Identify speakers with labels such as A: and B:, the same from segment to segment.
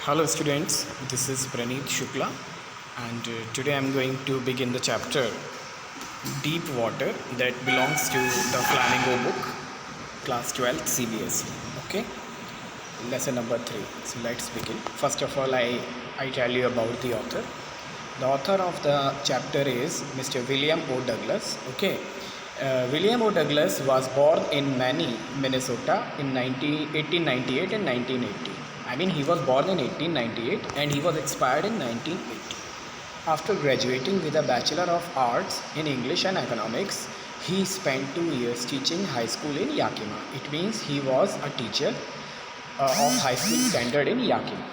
A: Hello students, this is Praneeth Shukla and today I am going to begin the chapter Deep Water that belongs to the Flamingo book, class 12th CBSE. Okay, lesson number 3. So let's begin. First of all, I tell you about the author. The author of the chapter is Mr. William O. Douglas. Okay, William O. Douglas was born in Manny, Minnesota in 1898 and 1980. He was born in 1898 and he was expired in 1980. After graduating with a Bachelor of Arts in English and Economics, he spent 2 years teaching high school in Yakima. It means he was a teacher of high school standard in Yakima.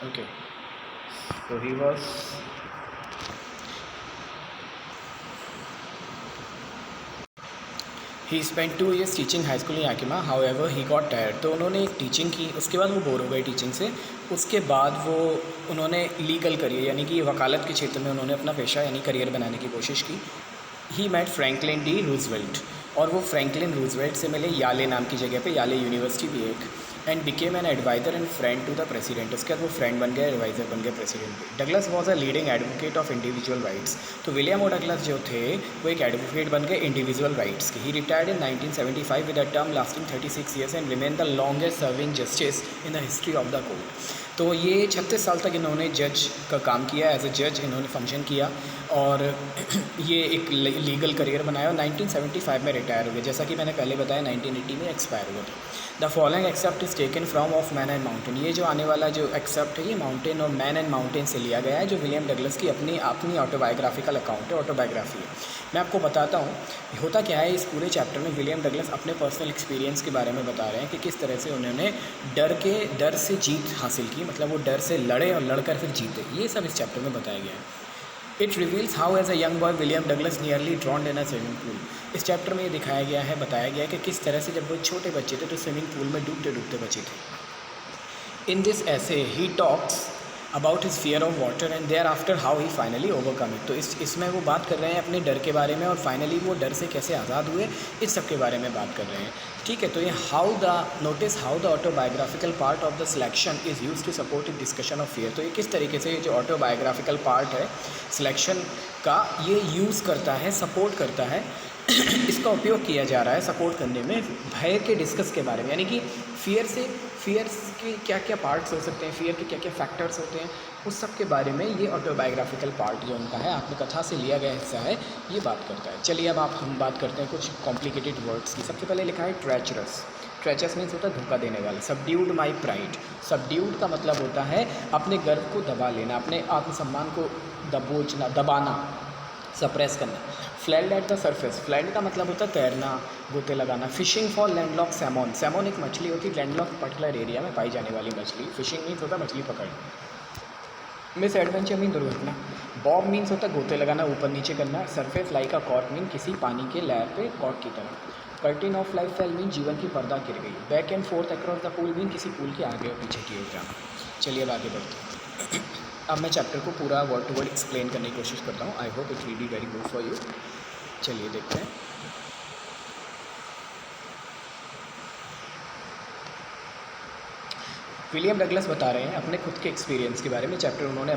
A: Okay, so he spent 2 years teaching high school in Yakima. However, he got tired. तो उन्होंने teaching की, उसके बाद वो bore हो गए teaching से. उसके बाद उन्होंने लीगल करियर यानी कि वकालत के क्षेत्र में उन्होंने अपना पेशा यानी करियर बनाने की कोशिश की. He met Franklin D Roosevelt और वो फ्रैंकलिन रूजवेल्ट से मिले याले नाम की जगह पे, याले यूनिवर्सिटी भी एक, and became an adviser and friend to the president. उसके बाद वो फ्रेंड बन गए, एडवाइज़र बन गए प्रेसिडेंट पे. Douglas was a leading advocate of individual rights. तो विलियम ओ डगलस जो थे वो एक एडवोकेट बन गए इंडिविजुअल राइट्स के. He retired in 1975 with a term lasting 36 years and remain the longest serving justice in the history of the court. तो ये 36 साल तक इन्होंने जज का काम किया, एज ए जज इन्होंने फंक्शन किया और ये एक लीगल करियर बनाया और 1975 में रिटायर हो गए. जैसा कि मैंने पहले बताया 1980 में एक्सपायर हुआ था. The following except is taken from of man and mountain. ये जो आने वाला जो एक्सेप्ट है ये माउंटेन और मैन एंड माउंटेन से लिया गया है, जो विलियम डगलस की अपनी ऑटोबायोग्राफिकल अकाउंट है, ऑटोबायोग्राफी है. मैं आपको बताता हूँ होता क्या है. इस पूरे चैप्टर में विलियम डगलस अपने पर्सनल एक्सपीरियंस के बारे में बता रहे हैं कि किस तरह से उन्होंने डर से जीत हासिल की, मतलब वो डर से लड़े और लड़कर फिर जीते. ये सब इस चैप्टर में बताया गया है. It reveals how as a young boy William Douglas nearly drowned in a swimming pool. इस चैप्टर में ये दिखाया गया है, बताया गया है कि किस तरह से जब वो छोटे बच्चे थे तो स्विमिंग पूल में डूबते डूबते बचे थे. In this essay he talks about his fear of water and thereafter how he finally overcome it. तो इसमें वो बात कर रहे हैं अपने डर के बारे में और फाइनली वो डर से कैसे आज़ाद हुए, इस सब के बारे में बात कर रहे हैं. ठीक है, तो ये notice how the autobiographical part of the selection is use to support discussion of fear. तो ये किस तरीके से जो ऑटोबायोग्राफिकल पार्ट है सिलेक्शन का ये यूज़ करता है, सपोर्ट करता है इसका उपयोग किया जा रहा है सपोर्ट करने में भय के डिस्कस के बारे में. यानी कि फियर्स के क्या क्या पार्ट्स हो सकते हैं, फियर के क्या क्या फैक्टर्स होते हैं, उस सब के बारे में ये ऑटोबायोग्राफिकल पार्ट जो उनका है, आत्मकथा से लिया गया हिस्सा है, ये बात करता है. चलिए अब हम बात करते हैं कुछ कॉम्प्लिकेटेड वर्ड्स की. सबसे पहले लिखा है ट्रेचरस. ट्रेचरस मीन्स होता है धोखा देने वाला. Subdued my pride. सबड्यूड का मतलब होता है अपने गर्व को दबा लेना, अपने आत्मसम्मान को दबोचना, दबाना, सप्रेस करना. Float at the surface. Float का मतलब होता है तैरना, गोते लगाना. Fishing for landlocked salmon. Salmon एक मछली होती है लैंडलॉक पर्टिकुलर एरिया में पाई जाने वाली मछली. फिशिंग मीन्स होता है मछली पकड़ना. मिस एडवेंचर मीन दुर्घटना. बॉब मीन्स होता है गोते लगाना, ऊपर नीचे करना. सरफेस लाइक अ कॉर्क मीन किसी पानी के लहर पे कॉर्क की तरह. Curtain of life fail mean जीवन की पर्दा गिर गई. Back and fourth across the pool mean किसी पूल के आगे और पीछे की ओर जाना. चलिए अब आगे बढ़ते हैं. अब मैं चैप्टर को पूरा वर्ड टू वर्ड एक्सप्लेन करने की कोशिश करता हूँ. I hope it will be very good for you. चलिए देखते हैं. विलियम डगलस बता रहे हैं अपने खुद के एक्सपीरियंस के बारे में. चैप्टर उन्होंने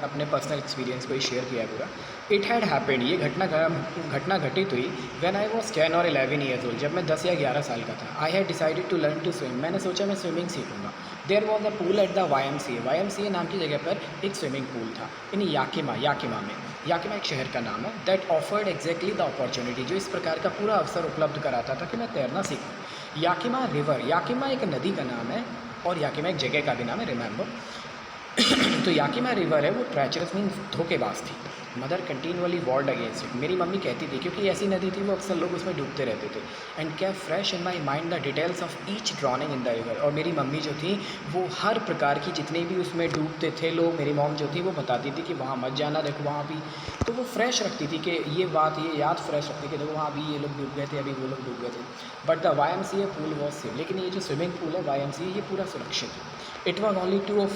A: अपने पर्सनल एक्सपीरियंस को ही शेयर किया पूरा. It had happened. ये घटना घटित हुई व्हेन आई वॉज 10 और 11 ईयर्स ओल्ड. जब मैं 10 या 11 साल का था. I had decided to learn to swim. मैंने सोचा मैं स्विमिंग सीखूंगा. There was a pool at the YMCA. YMCA नाम की जगह पर एक स्विमिंग पूल था इन याकिमा में. याकिमा एक शहर का नाम है. That offered exactly the opportunity. जो इस प्रकार का पूरा अवसर उपलब्ध कराता था कि मैं तैरना सीखूँ. Yakima river. याकिमा एक नदी का नाम है और याकिमा एक जगह का भी नाम है, रिमेंबर. तो याकिमा रिवर है वो ट्रेचरस मीन धोखेबाज थी. Mother continuously warned against it. मेरी मम्मी कहती थी क्योंकि ऐसी नदी थी वो अक्सर लोग उसमें डूबते रहते थे. एंड क्या fresh in my mind the details of each drowning in the river. और मेरी मम्मी जो थी वो हर प्रकार की जितने भी उसमें डूबते थे लोग, मेरी मॉम जो थी वो बताती थी कि वहाँ मत जाना, देखो वहाँ भी. तो वो फ्रेश रखती थी कि ये याद फ्रेश रखती कि देखो वहाँ भी ये लोग डूब गए थे, अभी वो लोग डूब गए थे. But the YMCA pool was safe. लेकिन ये जो स्विमिंग पूल है YMCA ये पूरा सुरक्षित है. It was only 2 or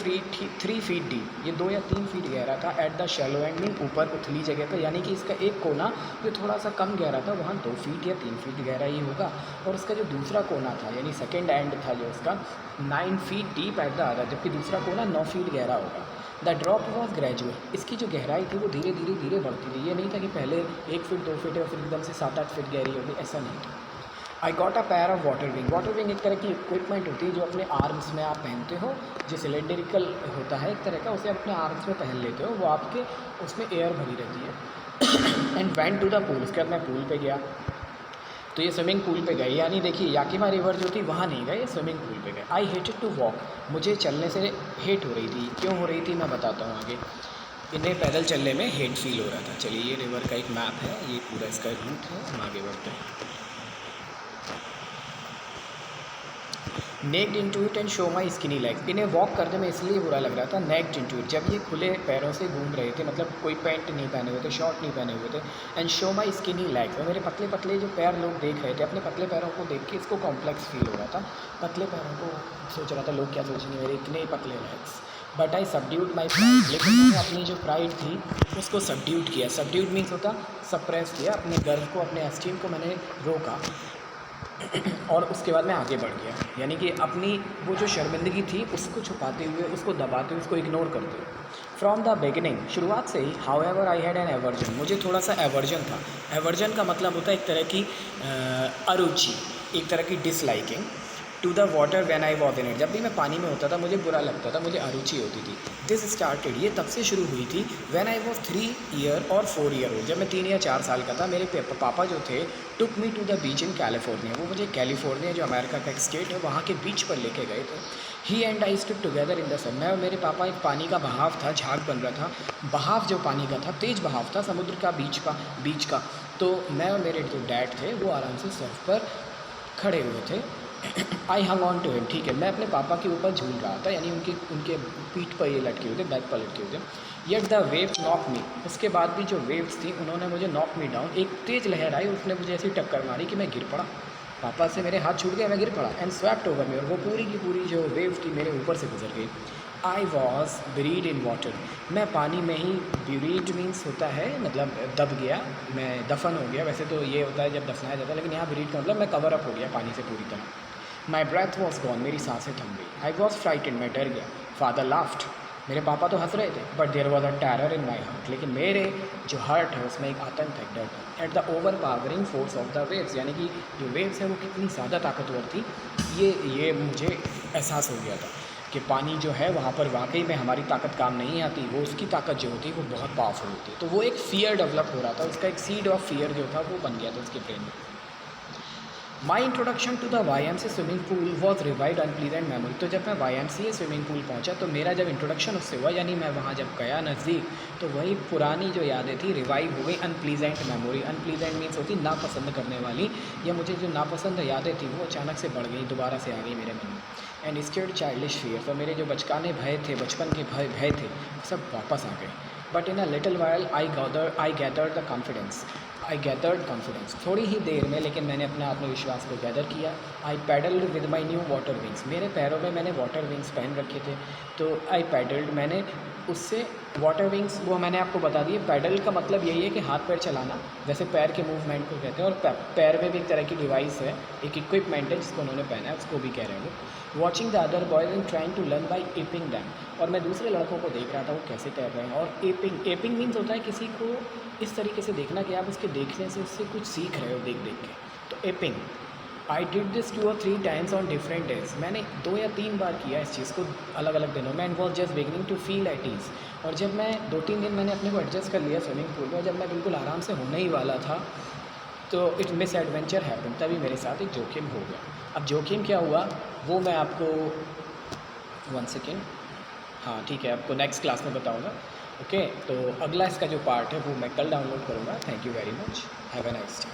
A: 3 feet deep, ये 2 या 3 फीट गहरा था। At the shallow and mean ऊपर उथली जगह पर, यानी कि इसका एक कोना जो थोड़ा सा कम गहरा था वहाँ 2 फीट या 3 फीट गहरा ही होगा, और उसका जो दूसरा कोना था यानी सेकेंड एंड था जो उसका 9 feet deep at the other, जबकि दूसरा कोना 9 फीट गहरा होगा। द ड्रॉप वॉज ग्रेजुअल, इसकी जो गहराई थी वो धीरे धीरे बढ़ती थी। ये नहीं था कि पहले 1 फीट 2 फीट और फिर एकदम से 7-8 फीट गहरी होगी, ऐसा नहीं था। I got a pair of water wing, water wing एक तरह की इक्विपमेंट होती है जो अपने आर्म्स में आप पहनते हो, जो सिलेंडरिकल होता है एक तरह का, उसे अपने आर्म्स में पहन लेते हो, वो आपके उसमें एयर भरी रहती है। And went to the pool, उसके बाद मैं पूल पे गया, तो ये स्विमिंग पूल पे गए, यानी देखिए याकिमा रिवर जो थी वहाँ नहीं गए, स्विमिंग पूल पे गए। आई हेटेड टू वॉक, मुझे चलने से हेट हो रही थी। क्यों हो रही थी मैं बताता हूँ आगे। इन्हें पैदल चलने में हेट फील हो रहा था। चलिए ये रिवर का एक मैप है, ये पूरा इसका रूट है, हम आगे बढ़ते हैं। Naked into it and show my skinny legs, इन्हें वॉक करने में इसलिए बुरा लग रहा था। नेक्ड इंटू इट, जब ये खुले पैरों से घूम रहे थे, मतलब कोई पैंट नहीं पहने हुए थे, शॉर्ट नहीं पहने हुए थे। And show my skinny legs, और मेरे पतले पतले जो पैर लोग देख रहे थे, अपने पतले पैरों को देख के इसको कॉम्प्लेक्स फील हो रहा था। पतले पैरों को सोच रहा था लोग क्या सोचेंगे मेरे इतने पतले legs. But I subdued my pride, लेकिन मैंने अपनी जो प्राइड थी उसको सबड्यूड किया। सबड्यूड मीन्स होता सप्रेस किया, अपने गर्व को, अपने एस्टीम को मैंने रोका, और उसके बाद मैं आगे बढ़ गया। यानी कि अपनी वो जो शर्मिंदगी थी उसको छुपाते हुए, उसको दबाते हुए, उसको इग्नोर करते हुए। फ्रॉम द बिगिनिंग, शुरुआत से ही, however I had an aversion, मुझे थोड़ा सा एवर्जन था। एवर्जन का मतलब होता है एक तरह की अरुचि, एक तरह की disliking to the water when I was in it, जब भी मैं पानी में होता था मुझे बुरा लगता था, मुझे अरुचि होती थी। दिस स्टार्टेड, ये तब से शुरू हुई थी, व्हेन आई वॉज 3 ईयर और 4 ईयर ओल्ड, जब मैं 3 या 4 साल का था। मेरे पापा जो थे took me to the beach in California, वो मुझे कैलिफोर्निया जो अमेरिका का एक स्टेट है वहाँ के बीच पर लेके गए थे। He and I stood together in the sun, मैं और मेरे पापा, एक पानी का बहाव था, झाग बन रहा था, बहाव जो पानी का था, तेज़ बहाव था समुद्र का, बीच का। तो मैं और मेरे जो डैड थे वो आराम से सर्फ पर खड़े हुए थे। आई हंग ऑन टू हिम, ठीक है, मैं अपने पापा के ऊपर झूल रहा था, यानी उनके पीठ पर ये लटके हुए थे, बैक पर लटके हुए थे। येट द वेव्स नॉक मी, उसके बाद भी जो वेव्स थी उन्होंने मुझे नॉक मी डाउन, एक तेज़ लहर आई, उसने मुझे ऐसी टक्कर मारी कि मैं गिर पड़ा। पापा से मेरे हाथ छूट गए, मैं गिर पड़ा। एंड स्वैप्ट ओवर मी, और वो पूरी की पूरी जो वेव थी मेरे ऊपर से गुजर गई। I was buried in water, मैं पानी में ही, बरीड मीन्स होता है मतलब दब गया, मैं दफन हो गया। वैसे तो ये होता है जब दफनाया जाता है, लेकिन यहाँ बरीड का मतलब मैं कवर अप हो गया पानी से पूरी तरह। माई ब्रेथ वॉज गॉन, मेरी सांसें थम गई। आई वॉज फ्राइटेड, मैं डर गया। फादर लाफ्ट, मेरे पापा तो हंस रहे थे, but there was a terror in my heart, लेकिन मेरे जो हार्ट है उसमें एक आतंक है, डर था। At the over powering force of the waves, यानी कि जो वेव्स है वो कितनी ज़्यादा ताकतवर थी, ये मुझे एहसास हो गया था कि पानी जो है वहाँ पर वाकई में हमारी ताकत काम नहीं आती, वो उसकी ताकत जो होती है वो बहुत पावरफुल होती है। तो वो एक फ़ियर डेवलप हो रहा था, उसका एक सीड ऑफ फियर जो था वो बन गया था उसके ब्रेन में। My introduction to the YMCA swimming pool was revived unpleasant memory, तो जब मैं YMCA स्विमिंग पूल पहुंचा तो मेरा जब इंट्रोडक्शन उससे हुआ, यानी मैं वहां जब गया नज़दीक, तो वही पुरानी जो यादें थी रिवाइव हो गई। अनप्लीजेंट मेमोरी, अनप्लीजेंट मीन्स होती नापसंद करने वाली, या मुझे जो नापसंद यादें थी वो अचानक से बढ़ गई, दोबारा से आ गई मेरे मन में। एंड स्केर्ड चाइल्डिश फियर, तो मेरे जो बचकाने भय थे, बचपन के भय थे, सब वापस आ गए। But in a little while I gathered the confidence, थोड़ी ही देर में, लेकिन मैंने अपने आत्मविश्वास को गैदर किया। I paddled with my new water wings, मेरे पैरों में मैंने वाटर विंग्स पहन रखे थे, तो आई पैडल्ड, मैंने उससे वाटर विंग्स, वो मैंने आपको बता दिए। पैडल का मतलब यही है कि हाथ पैर चलाना, जैसे पैर के मूवमेंट को कहते हैं, और पैर में भी एक तरह की डिवाइस है, एक इक्विपमेंट है जिसको उन्होंने पहना है, उसको भी कह रहे हैं। Watching the other boys and trying to learn by aping them, और मैं दूसरे लड़कों को देख रहा था वो कैसे तैर रहे हैं। और एपिंग मीन्स होता है किसी को इस तरीके से देखना कि आप उसके देखने से उससे कुछ सीख रहे हो देख के, तो aping. I did this 2 or 3 times on different days, मैंने 2 या 3 बार किया इस चीज़ को अलग अलग दिनों में। And was just beginning to feel at ease, और जब मैं 2-3 दिन मैंने अपने को एडजस्ट कर लिया स्विमिंग पूल में, जब मैं बिल्कुल आराम से होने ही वाला था, तो इट मिस एडवेंचर हैपन, तभी मेरे साथ एक जोखिम हो गया। अब जोखिम क्या हुआ वो मैं आपको 1 सेकेंड, हाँ ठीक है, आपको नेक्स्ट क्लास में बताऊँगा। ओके, तो अगला इसका जो पार्ट है वो मैं कल डाउनलोड करूँगा। Thank you very much, have a nice day.